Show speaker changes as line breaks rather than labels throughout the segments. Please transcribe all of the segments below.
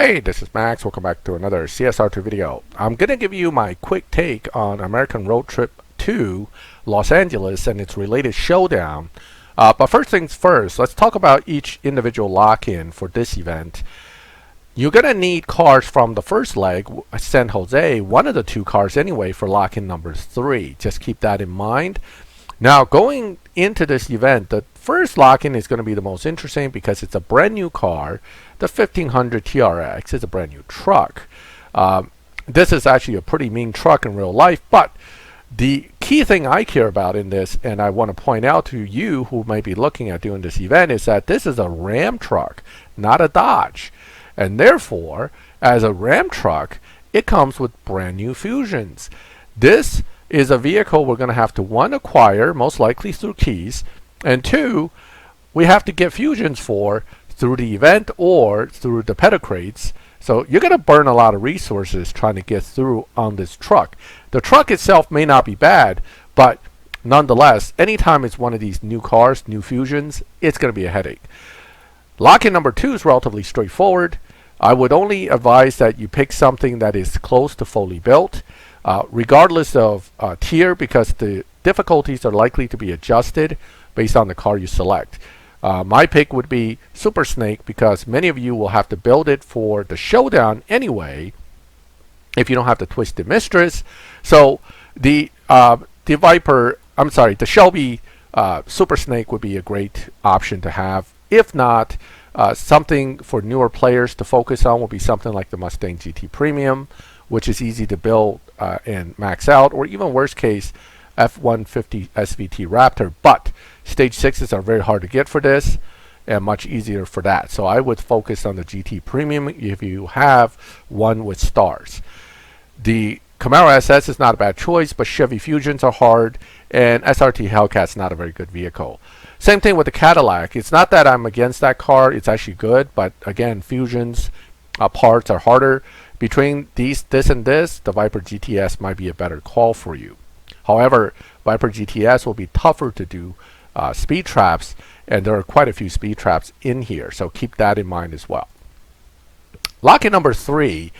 Hey, this is Max. Welcome back to another CSR2 video. I'm going to give you my quick take on American Road Trip to Los Angeles and its related showdown. But first things first, let's talk about each individual lock-in for this event. You're going to need cars from the first leg, San Jose, one of the two cars anyway, for lock-in number 3. Just keep that in mind. Now, going into this event, the first lock-in is going to be the most interesting because it's a brand new car. The 1500 TRX is a brand new truck. This is actually a pretty mean truck in real life, but the key thing I care about in this, and I want to point out to you who might be looking at doing this event, is that this is a Ram truck, not a Dodge. And therefore, as a Ram truck, it comes with brand new Fusions. This is a vehicle we're going to have to, one, acquire, most likely through keys, and two, we have to get Fusions for through the event or through the pedicrates. So you're going to burn a lot of resources trying to get through on this truck. The truck itself may not be bad, but nonetheless, anytime it's one of these new cars, new Fusions, it's going to be a headache. Lock-in number 2 is relatively straightforward. I would only advise that you pick something that is close to fully built, regardless of tier, because the difficulties are likely to be adjusted based on the car you select. My pick would be Super Snake because many of you will have to build it for the showdown anyway if you don't have the Twisted Mistress. So the Shelby Super Snake would be a great option to have. If not, something for newer players to focus on will be something like the Mustang GT Premium, which is easy to build and max out, or even worst case, F-150 SVT Raptor. But Stage 6s are very hard to get for this and much easier for that. So I would focus on the GT Premium if you have one with stars. The Camaro SS is not a bad choice, but Chevy Fusions are hard, and SRT Hellcat's not a very good vehicle. Same thing with the Cadillac. It's not that I'm against that car. It's actually good, but again, Fusions parts are harder. Between this and this, the Viper GTS might be a better call for you. However, Viper GTS will be tougher to do speed traps, and there are quite a few speed traps in here, so keep that in mind as well. Lock-in number 3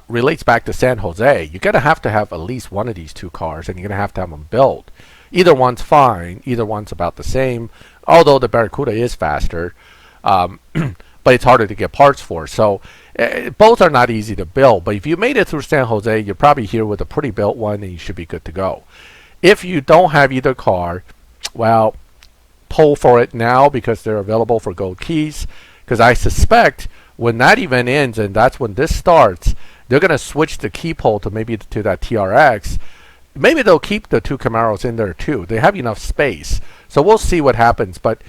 relates back to San Jose. You're going to have at least one of these two cars, and you're going to have them built. Either one's fine, either one's about the same, although the Barracuda is faster, but it's harder to get parts for. So both are not easy to build, but if you made it through San Jose, you're probably here with a pretty built one, and you should be good to go. If you don't have either car, well, pull for it now because they're available for gold keys, because I suspect when that event ends and that's when this starts, they're going to switch the key pull to maybe to that TRX. Maybe they'll keep the two Camaros in there too. They have enough space, so we'll see what happens. But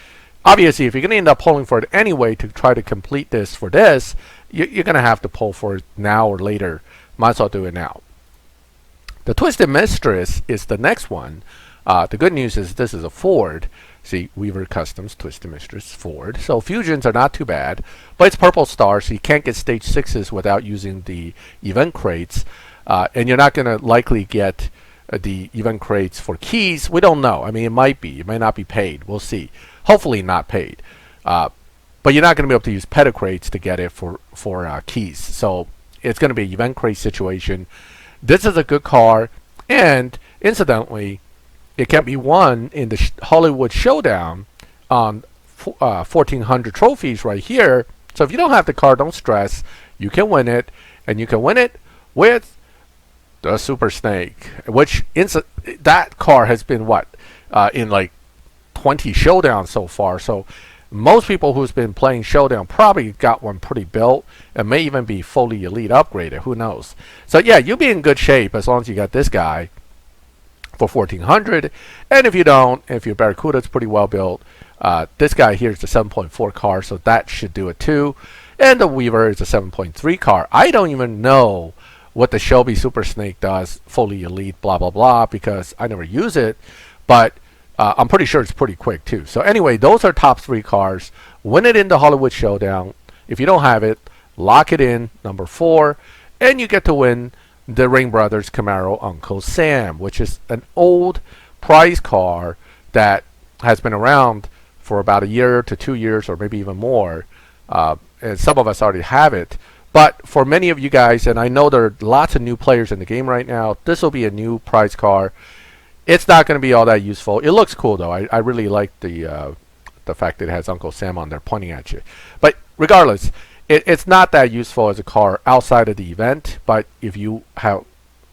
obviously, if you're going to end up pulling for it anyway to try to complete this for this, you're going to have to pull for it now or later. Might as well do it now. The Twisted Mistress is the next one. The good news is this is a Ford. See, Weaver Customs, Twisted Mistress, Ford. So Fusions are not too bad, but it's purple star, so you can't get Stage 6s without using the event crates. And you're not going to likely get the event crates for keys. We don't know. I mean, it might be. It might not be paid. We'll see. Hopefully not paid. But you're not going to be able to use pedicrates to get it for keys. So it's going to be an event crate situation. This is a good car, and incidentally, it can be won in the Hollywood Showdown on 1,400 trophies right here. So if you don't have the car, don't stress. You can win it, and you can win it with the Super Snake, which that car has been in like 20 showdowns so far. So most people who's been playing Showdown probably got one pretty built and may even be fully elite upgraded. Who knows? So yeah, you'll be in good shape as long as you got this guy for 1,400. And if you don't, if your Barracuda is pretty well built, this guy here is the 7.4 car, so that should do it too. And the Weaver is a 7.3 car. I don't even know what the Shelby Super Snake does, fully elite, blah, blah, blah, because I never use it. But I'm pretty sure it's pretty quick too. So anyway, those are top 3 cars. Win it in the Hollywood Showdown. If you don't have it, lock it in, number 4, and you get to win the Ringbrothers Camaro Uncle Sam, which is an old prize car that has been around for about a year to 2 years or maybe even more. And some of us already have it. But for many of you guys, and I know there are lots of new players in the game right now, this will be a new prize car. It's not going to be all that useful. It looks cool though. I really like the fact that it has Uncle Sam on there pointing at you. But regardless, it's not that useful as a car outside of the event. But if you have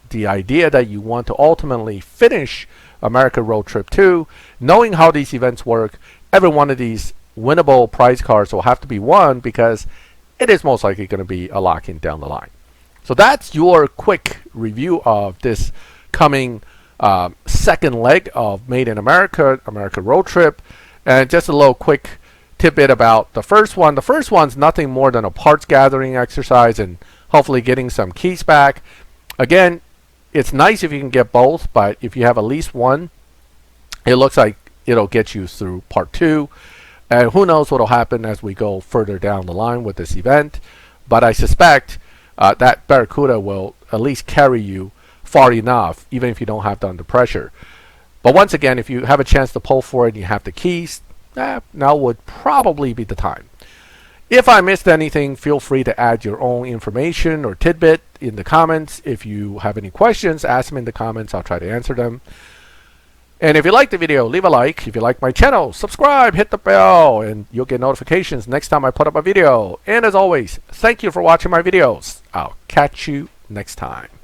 the idea that you want to ultimately finish America Road Trip 2, knowing how these events work, every one of these winnable prize cars will have to be won because it is most likely going to be a lock-in down the line. So that's your quick review of this coming second leg of Made in America, America Road Trip. And just a little quick tidbit about the first one. The first one's nothing more than a parts gathering exercise and hopefully getting some keys back. Again, it's nice if you can get both, but if you have at least one, it looks like it'll get you through part 2. And who knows what will happen as we go further down the line with this event. But I suspect that Barracuda will at least carry you far enough, even if you don't have to under pressure. But once again, if you have a chance to pull for it and you have the keys, now would probably be the time. If I missed anything, feel free to add your own information or tidbit in the comments. If you have any questions, ask them in the comments. I'll try to answer them. And if you like the video, leave a like. If you like my channel, subscribe, hit the bell, and you'll get notifications next time I put up a video. And as always, thank you for watching my videos. I'll catch you next time.